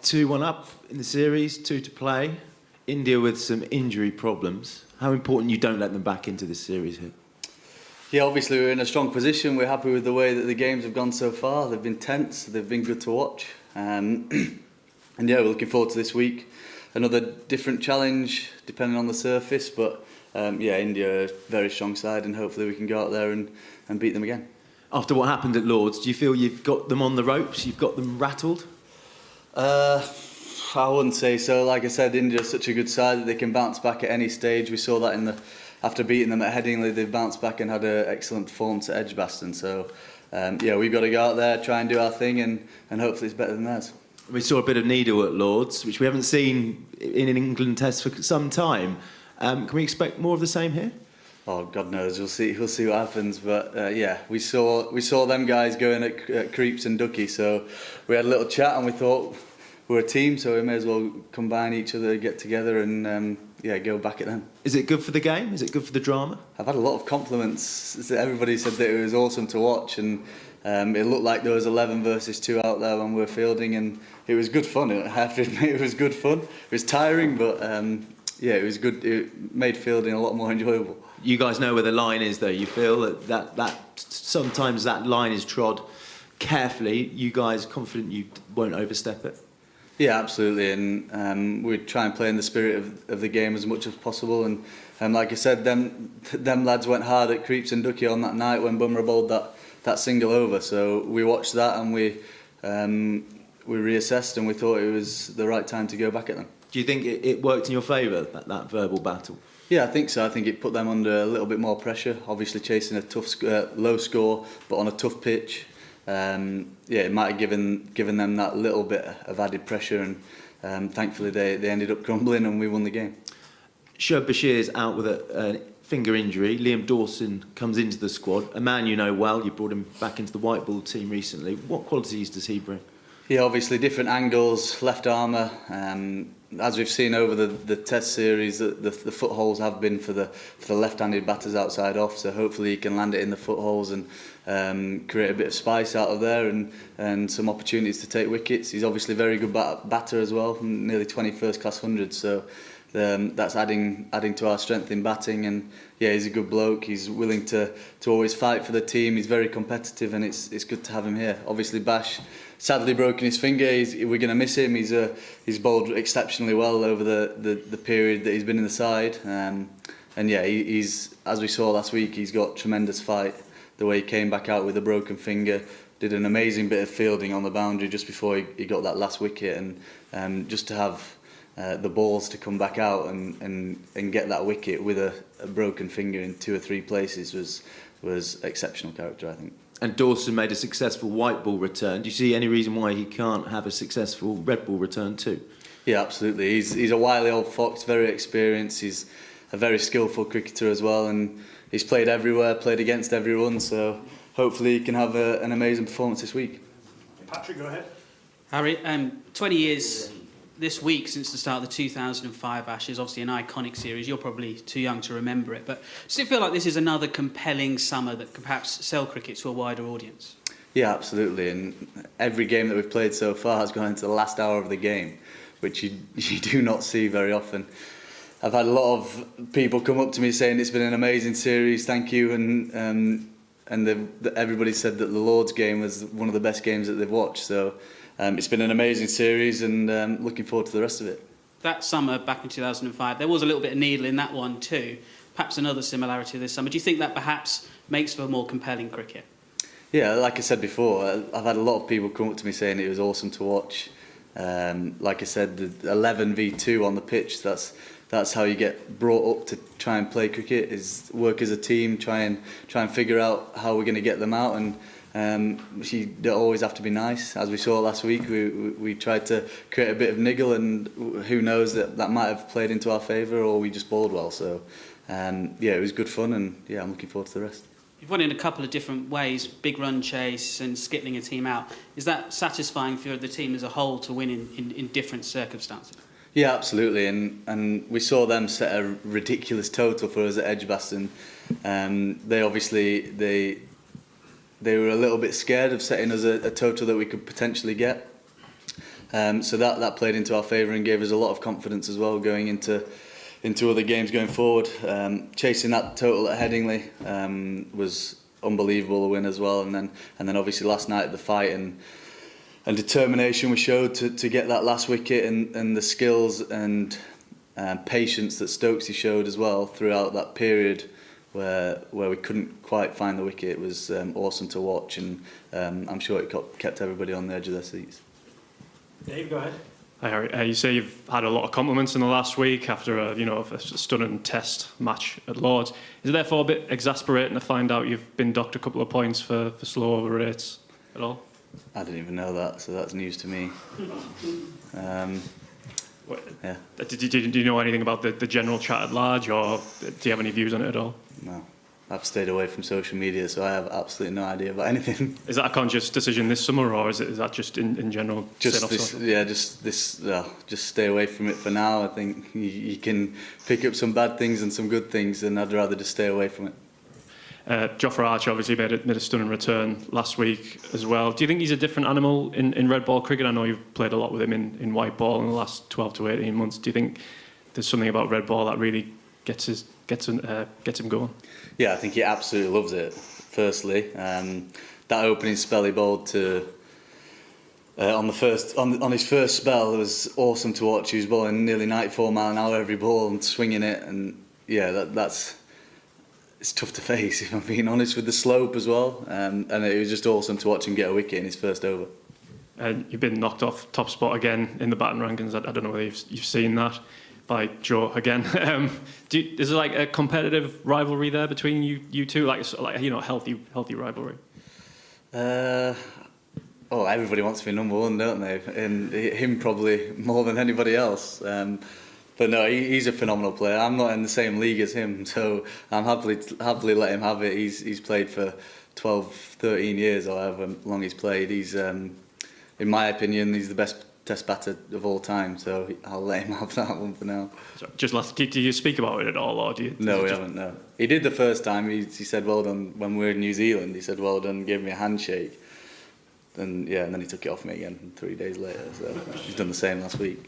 2-1 up in the series, 2 to play. India with some injury problems. How important you don't let them back into this series here? Yeah, obviously we're in a strong position. We're happy with the way that the games have gone so far. They've been tense, they've been good to watch. And yeah, we're looking forward to this week. Another different challenge, depending on the surface. But yeah, India are a very strong side, and hopefully we can go out there and beat them again. After what happened at Lord's, do you feel you've got them on the ropes? You've got them rattled? I wouldn't say so. Like I said, India's such a good side that they can bounce back at any stage. We saw that after beating them at Headingley, they bounced back and had an excellent performance at Edgbaston. So yeah, we've got to go out there, try and do our thing, and hopefully it's better than theirs. We saw a bit of needle at Lord's, which we haven't seen in an England test for some time. Can we expect more of the same here? Oh, God knows. We'll see what happens. But yeah, we saw them guys going at Creeps and Ducky. So we had a little chat and we thought we're a team, so we may as well combine each other, get together, and yeah, go back at them. Is it good for the game? Is it good for the drama? I've had a lot of compliments. Everybody said that it was awesome to watch, and it looked like there was 11 versus 2 out there when we were fielding, and it was good fun. I have to admit, it was good fun. It was tiring, but yeah, it was good. It made fielding a lot more enjoyable. You guys know where the line is, though. You feel that sometimes that line is trod carefully. You guys confident you won't overstep it? Yeah, absolutely, and we try and play in the spirit of the game as much as possible. And like I said, them lads went hard at Creeps and Ducky on that night when Bumrah bowled that single over. So we watched that and we reassessed, and we thought it was the right time to go back at them. Do you think it worked in your favour, that verbal battle? Yeah, I think so. I think it put them under a little bit more pressure. Obviously, chasing a tough, low score, but on a tough pitch. Yeah, it might have given them that little bit of added pressure, and thankfully they ended up crumbling and we won the game. Shoaib Bashir's out with a finger injury. Liam Dawson comes into the squad, a man you know well. You brought him back into the white ball team recently. What qualities does he bring? Yeah, obviously different angles, left armour. As we've seen over the Test series, the footholes have been for the left-handed batters outside off. So hopefully he can land it in the footholes and create a bit of spice out of there and some opportunities to take wickets. He's obviously a very good batter as well, nearly 20 first-class hundreds. So that's adding to our strength in batting. And yeah, he's a good bloke. He's willing to always fight for the team. He's very competitive, and it's good to have him here. Obviously, Bash sadly broken his finger. We're going to miss him. He's bowled exceptionally well over the period that he's been in the side. And yeah, he's, as we saw last week, he's got tremendous fight. The way he came back out with a broken finger, did an amazing bit of fielding on the boundary just before he got that last wicket, and just to have the balls to come back out and get that wicket with a broken finger in 2 or 3 places was exceptional character, I think. And Dawson made a successful white ball return. Do you see any reason why he can't have a successful red ball return too? Yeah, absolutely. He's a wily old fox, very experienced. He's a very skillful cricketer as well, and he's played everywhere, played against everyone. So hopefully he can have an amazing performance this week. Patrick, go ahead. Harry, 20 years this week since the start of the 2005 Ashes, obviously an iconic series. You're probably too young to remember it, but does it feel like this is another compelling summer that could perhaps sell cricket to a wider audience? Yeah, absolutely. And every game that we've played so far has gone into the last hour of the game, which you do not see very often. I've had a lot of people come up to me saying it's been an amazing series, thank you, and everybody said that the Lord's game was one of the best games that they've watched. So it's been an amazing series, and looking forward to the rest of it. That summer, back in 2005, there was a little bit of needle in that one too. Perhaps another similarity this summer. Do you think that perhaps makes for more compelling cricket? Yeah, like I said before, I've had a lot of people come up to me saying it was awesome to watch. Like I said, the 11 v 2 on the pitch, that's how you get brought up to try and play cricket, is work as a team, try and figure out how we're going to get them out, and you don't always have to be nice. As we saw last week, we tried to create a bit of niggle, and who knows, that might have played into our favour, or we just bowled well. So yeah, it was good fun, and yeah, I'm looking forward to the rest. You've won in a couple of different ways, big run chase and skipping a team out. Is that satisfying for the team as a whole to win in different circumstances? Yeah, absolutely, and we saw them set a ridiculous total for us at Edgbaston. They obviously they were a little bit scared of setting us a total that we could potentially get. So that played into our favour and gave us a lot of confidence as well going into other games going forward. Chasing that total at Headingley was unbelievable, a win as well, and then obviously last night the fight and determination we showed to get that last wicket, and the skills and patience that Stokesy showed as well throughout that period where we couldn't quite find the wicket. It was awesome to watch, and I'm sure it kept everybody on the edge of their seats. Dave, go ahead. Hi Harry, you say you've had a lot of compliments in the last week after a stunning Test match at Lords. Is it therefore a bit exasperating to find out you've been docked a couple of points for slow over rates at all? I didn't even know that, so that's news to me. Yeah. Do you know anything about the general chat at large, or do you have any views on it at all? No. I've stayed away from social media, so I have absolutely no idea about anything. Is that a conscious decision this summer, or is that just in general? Just stay away from it for now. I think you can pick up some bad things and some good things, and I'd rather just stay away from it. Jofra Archer obviously made a stunning return last week as well. Do you think he's a different animal in red ball cricket? I know you've played a lot with him in white ball in the last 12 to 18 months. Do you think there's something about red ball that really gets him going? Yeah, I think he absolutely loves it. Firstly, that opening spell he bowled to on his first spell, it was awesome to watch. He was bowling nearly 94 mile an hour every ball and swinging it, and yeah, it's tough to face, if I'm being honest, with the slope as well. And it was just awesome to watch him get a wicket in his first over. You've been knocked off top spot again in the batting rankings. I don't know whether you've seen that by Joe again. Is there like a competitive rivalry there between you two, like healthy rivalry? Everybody wants to be number one, don't they? And him probably more than anybody else. But no, he's a phenomenal player. I'm not in the same league as him, so I'm happily let him have it. He's played for 12, 13 years, or however long he's played. He's, in my opinion, he's the best Test batter of all time, so I'll let him have that one for now. So do you speak about it at all, or do you? No, we haven't. No, he did the first time. He said well done when we were in New Zealand. He said well done, gave me a handshake, and then he took it off me again 3 days later. So he's done the same last week.